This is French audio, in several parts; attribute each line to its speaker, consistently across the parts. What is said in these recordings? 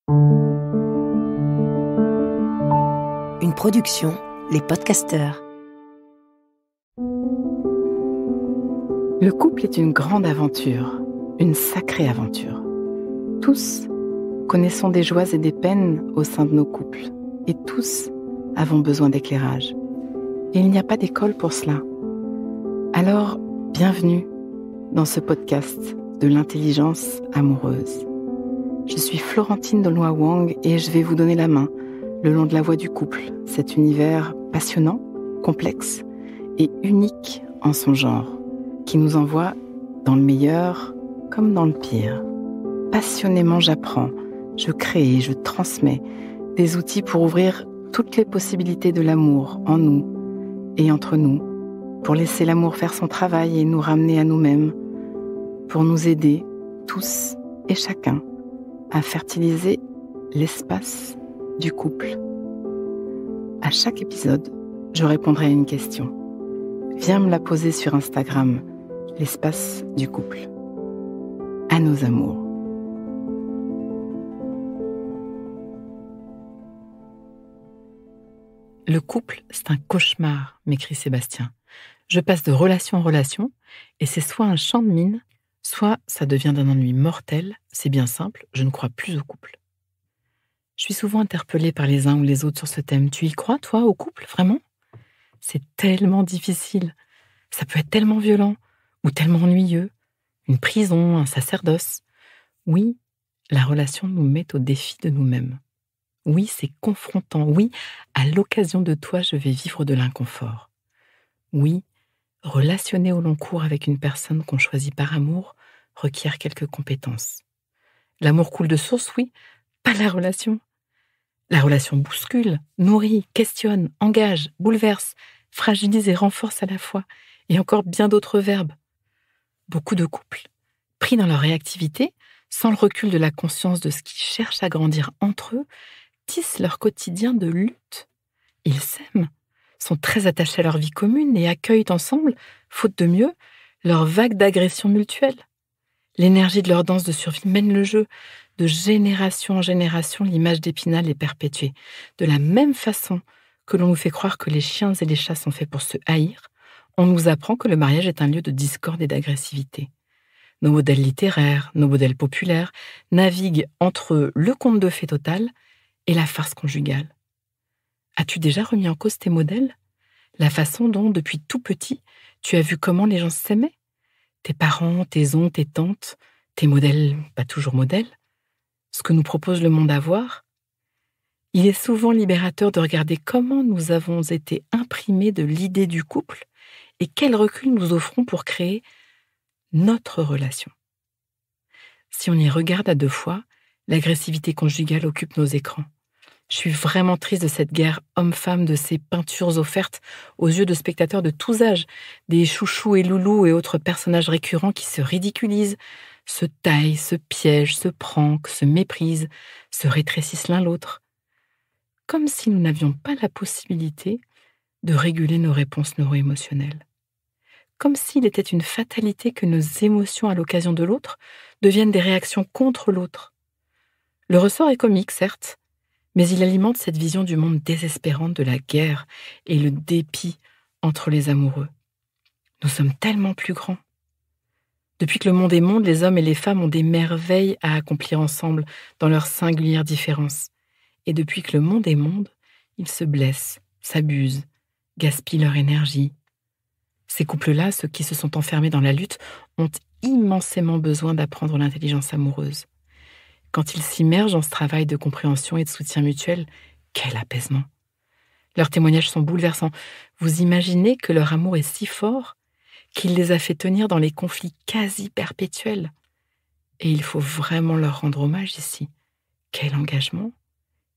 Speaker 1: Une production, Les Podcasteurs.
Speaker 2: Le couple est une grande aventure, une sacrée aventure. Tous connaissons des joies et des peines au sein de nos couples, et tous avons besoin d'éclairage. Et il n'y a pas d'école pour cela. Alors, bienvenue dans ce podcast de l'intelligence amoureuse. Je suis Florentine Dolnoy-Wang et je vais vous donner la main le long de la voie du couple, cet univers passionnant, complexe et unique en son genre, qui nous envoie dans le meilleur comme dans le pire. Passionnément, j'apprends, je crée et je transmets des outils pour ouvrir toutes les possibilités de l'amour en nous et entre nous, pour laisser l'amour faire son travail et nous ramener à nous-mêmes, pour nous aider, tous et chacun, à fertiliser l'espace du couple. À chaque épisode, je répondrai à une question. Viens me la poser sur Instagram, l'espace du couple. À nos amours. Le couple, c'est un cauchemar, m'écrit Sébastien. Je passe de relation en relation, et c'est soit un champ de mine, soit ça devient d'un ennui mortel. C'est bien simple, je ne crois plus au couple. Je suis souvent interpellée par les uns ou les autres sur ce thème. Tu y crois, toi, au couple, vraiment ? C'est tellement difficile. Ça peut être tellement violent ou tellement ennuyeux. Une prison, un sacerdoce. Oui, la relation nous met au défi de nous-mêmes. Oui, c'est confrontant. Oui, à l'occasion de toi, je vais vivre de l'inconfort. Oui, relationner au long cours avec une personne qu'on choisit par amour requiert quelques compétences. L'amour coule de source, oui, pas la relation. La relation bouscule, nourrit, questionne, engage, bouleverse, fragilise et renforce à la fois, et encore bien d'autres verbes. Beaucoup de couples, pris dans leur réactivité, sans le recul de la conscience de ce qu'ils cherchent à grandir entre eux, tissent leur quotidien de lutte. Ils s'aiment, sont très attachés à leur vie commune et accueillent ensemble, faute de mieux, leur vague d'agression mutuelle. L'énergie de leur danse de survie mène le jeu. De génération en génération, l'image d'Épinal est perpétuée. De la même façon que l'on nous fait croire que les chiens et les chats sont faits pour se haïr, on nous apprend que le mariage est un lieu de discorde et d'agressivité. Nos modèles littéraires, nos modèles populaires naviguent entre le conte de fées total et la farce conjugale. As-tu déjà remis en cause tes modèles ? La façon dont, depuis tout petit, tu as vu comment les gens s'aimaient ? Tes parents, tes oncles, tes tantes, tes modèles, pas toujours modèles ? Ce que nous propose le monde à voir ? Il est souvent libérateur de regarder comment nous avons été imprimés de l'idée du couple et quel recul nous offrons pour créer notre relation. Si on y regarde à deux fois, l'agressivité conjugale occupe nos écrans. Je suis vraiment triste de cette guerre homme-femme, de ces peintures offertes aux yeux de spectateurs de tous âges, des chouchous et loulous et autres personnages récurrents qui se ridiculisent, se taillent, se piègent, se pranquent, se méprisent, se rétrécissent l'un l'autre. Comme si nous n'avions pas la possibilité de réguler nos réponses neuro-émotionnelles. Comme s'il était une fatalité que nos émotions à l'occasion de l'autre deviennent des réactions contre l'autre. Le ressort est comique, certes, mais il alimente cette vision du monde désespérante de la guerre et le dépit entre les amoureux. Nous sommes tellement plus grands. Depuis que le monde est monde, les hommes et les femmes ont des merveilles à accomplir ensemble dans leurs singulières différences. Et depuis que le monde est monde, ils se blessent, s'abusent, gaspillent leur énergie. Ces couples-là, ceux qui se sont enfermés dans la lutte, ont immensément besoin d'apprendre l'intelligence amoureuse. Quand ils s'immergent dans ce travail de compréhension et de soutien mutuel, quel apaisement! Leurs témoignages sont bouleversants. Vous imaginez que leur amour est si fort qu'il les a fait tenir dans les conflits quasi perpétuels. Et il faut vraiment leur rendre hommage ici. Quel engagement!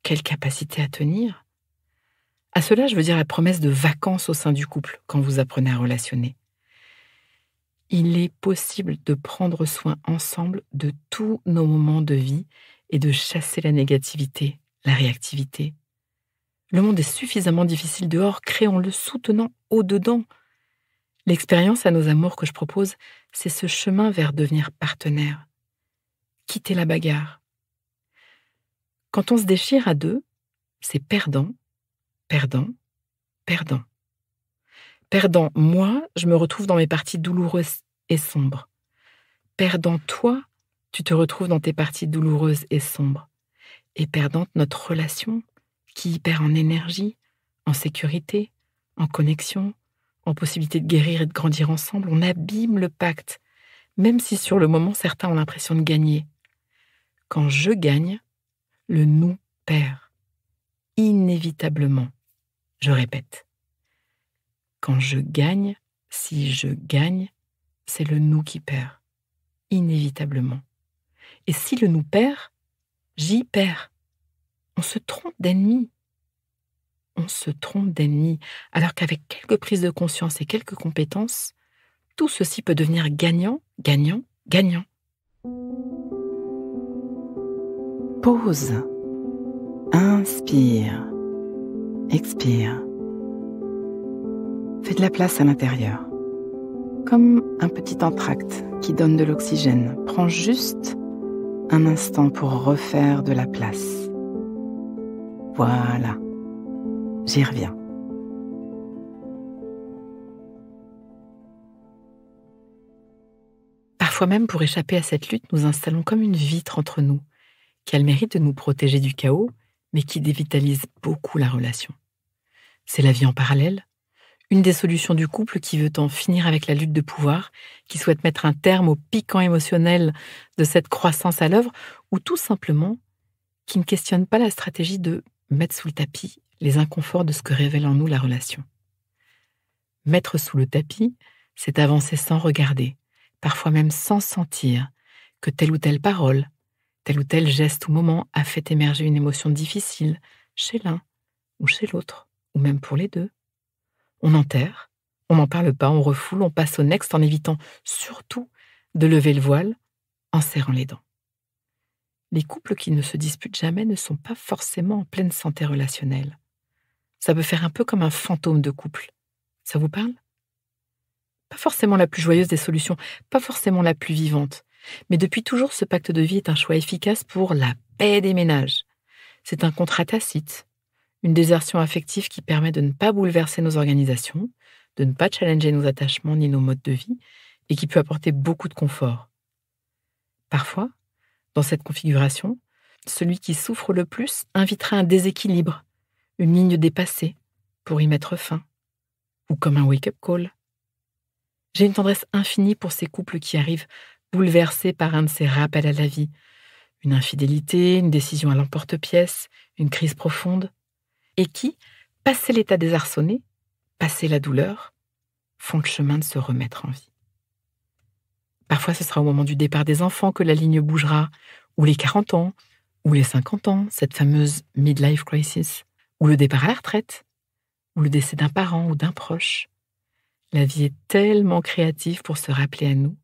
Speaker 2: Quelle capacité à tenir! À cela, je veux dire la promesse de vacances au sein du couple quand vous apprenez à relationner. Il est possible de prendre soin ensemble de tous nos moments de vie et de chasser la négativité, la réactivité. Le monde est suffisamment difficile dehors, créons-le soutenant au-dedans. L'expérience à nos amours que je propose, c'est ce chemin vers devenir partenaire. Quitter la bagarre. Quand on se déchire à deux, c'est perdant, perdant, perdant. Perdant, moi, je me retrouve dans mes parties douloureuses et sombres. Perdant, toi, tu te retrouves dans tes parties douloureuses et sombres. Et perdante, notre relation, qui y perd en énergie, en sécurité, en connexion, en possibilité de guérir et de grandir ensemble, on abîme le pacte, même si sur le moment, certains ont l'impression de gagner. Quand je gagne, le nous perd. Inévitablement, je répète. Quand je gagne, si je gagne, c'est le nous qui perd. Inévitablement. Et si le nous perd, j'y perds. On se trompe d'ennemi. On se trompe d'ennemi, alors qu'avec quelques prises de conscience et quelques compétences, tout ceci peut devenir gagnant, gagnant, gagnant.
Speaker 1: Pause. Inspire. Expire. Fais de la place à l'intérieur. Comme un petit entracte qui donne de l'oxygène. Prends juste un instant pour refaire de la place. Voilà. J'y reviens.
Speaker 2: Parfois même, pour échapper à cette lutte, nous installons comme une vitre entre nous, qui a le mérite de nous protéger du chaos, mais qui dévitalise beaucoup la relation. C'est la vie en parallèle, une des solutions du couple qui veut en finir avec la lutte de pouvoir, qui souhaite mettre un terme au piquant émotionnel de cette croissance à l'œuvre, ou tout simplement qui ne questionne pas la stratégie de mettre sous le tapis les inconforts de ce que révèle en nous la relation. Mettre sous le tapis, c'est avancer sans regarder, parfois même sans sentir que telle ou telle parole, tel ou tel geste ou moment a fait émerger une émotion difficile chez l'un ou chez l'autre, ou même pour les deux. On enterre, on n'en parle pas, on refoule, on passe au next en évitant surtout de lever le voile en serrant les dents. Les couples qui ne se disputent jamais ne sont pas forcément en pleine santé relationnelle. Ça peut faire un peu comme un fantôme de couple. Ça vous parle ? Pas forcément la plus joyeuse des solutions, pas forcément la plus vivante. Mais depuis toujours, ce pacte de vie est un choix efficace pour la paix des ménages. C'est un contrat tacite, une désertion affective qui permet de ne pas bouleverser nos organisations, de ne pas challenger nos attachements ni nos modes de vie, et qui peut apporter beaucoup de confort. Parfois, dans cette configuration, celui qui souffre le plus invitera un déséquilibre, une ligne dépassée, pour y mettre fin, ou comme un wake-up call. J'ai une tendresse infinie pour ces couples qui arrivent bouleversés par un de ces rappels à la vie, une infidélité, une décision à l'emporte-pièce, une crise profonde, et qui, passé l'état désarçonné, passé la douleur, font le chemin de se remettre en vie. Parfois, ce sera au moment du départ des enfants que la ligne bougera, ou les 40 ans, ou les 50 ans, cette fameuse midlife crisis, ou le départ à la retraite, ou le décès d'un parent ou d'un proche. La vie est tellement créative pour se rappeler à nous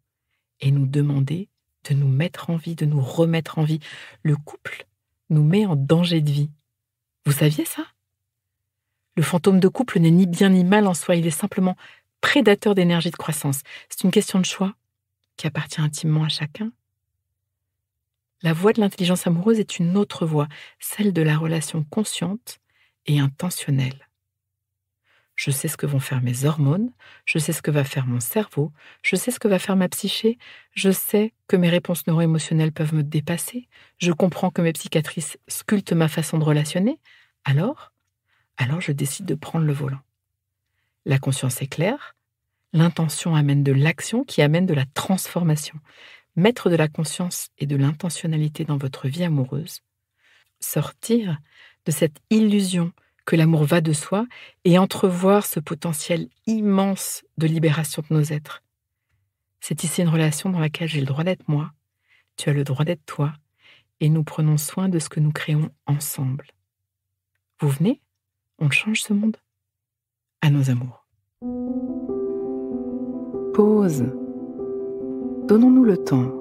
Speaker 2: et nous demander de nous mettre en vie, de nous remettre en vie. Le couple nous met en danger de vie. Vous saviez ça ? Le fantôme de couple n'est ni bien ni mal en soi, il est simplement prédateur d'énergie de croissance. C'est une question de choix qui appartient intimement à chacun. La voie de l'intelligence amoureuse est une autre voie, celle de la relation consciente et intentionnelle. Je sais ce que vont faire mes hormones, je sais ce que va faire mon cerveau, je sais ce que va faire ma psyché, je sais que mes réponses neuro-émotionnelles peuvent me dépasser, je comprends que mes psychiatrices sculptent ma façon de relationner, alors je décide de prendre le volant. La conscience est claire, l'intention amène de l'action qui amène de la transformation. Mettre de la conscience et de l'intentionnalité dans votre vie amoureuse, sortir de cette illusion que l'amour va de soi et entrevoir ce potentiel immense de libération de nos êtres. C'est ici une relation dans laquelle j'ai le droit d'être moi, tu as le droit d'être toi, et nous prenons soin de ce que nous créons ensemble. Vous venez ? On change ce monde ? À nos amours.
Speaker 1: Pause. Donnons-nous le temps,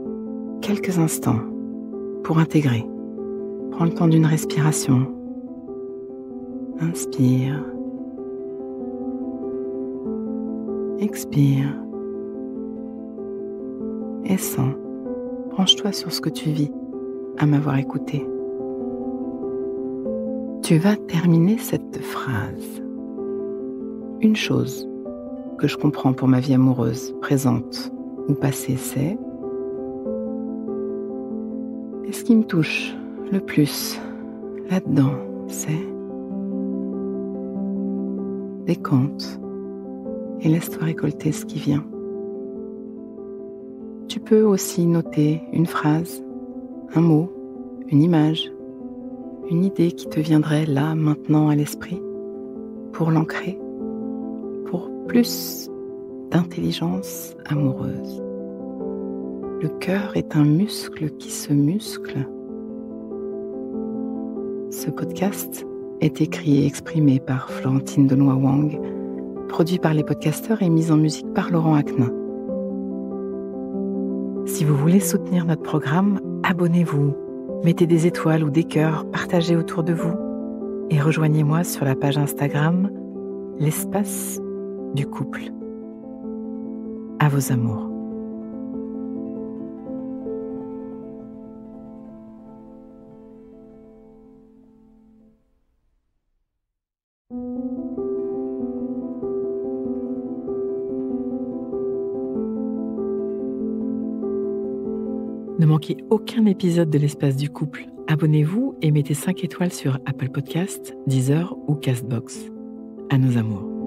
Speaker 1: quelques instants, pour intégrer. Prends le temps d'une respiration. Inspire. Expire. Et sens. Branche-toi sur ce que tu vis à m'avoir écouté. Tu vas terminer cette phrase. Une chose que je comprends pour ma vie amoureuse, présente ou passée, c'est: et ce qui me touche le plus là-dedans, c'est... Décompte et laisse-toi récolter ce qui vient. Tu peux aussi noter une phrase, un mot, une image, une idée qui te viendrait là, maintenant à l'esprit, pour l'ancrer, pour plus d'intelligence amoureuse. Le cœur est un muscle qui se muscle. Ce podcast est écrit et exprimé par Florentine Denoy-Wang, produit par les podcasteurs et mis en musique par Laurent Aknin. Si vous voulez soutenir notre programme, abonnez-vous, mettez des étoiles ou des cœurs, partagez autour de vous et rejoignez-moi sur la page Instagram L'espace du couple. À vos amours. Ne manquez aucun épisode de l'Espace du couple. Abonnez-vous et mettez 5 étoiles sur Apple Podcasts, Deezer ou Castbox. À nos amours.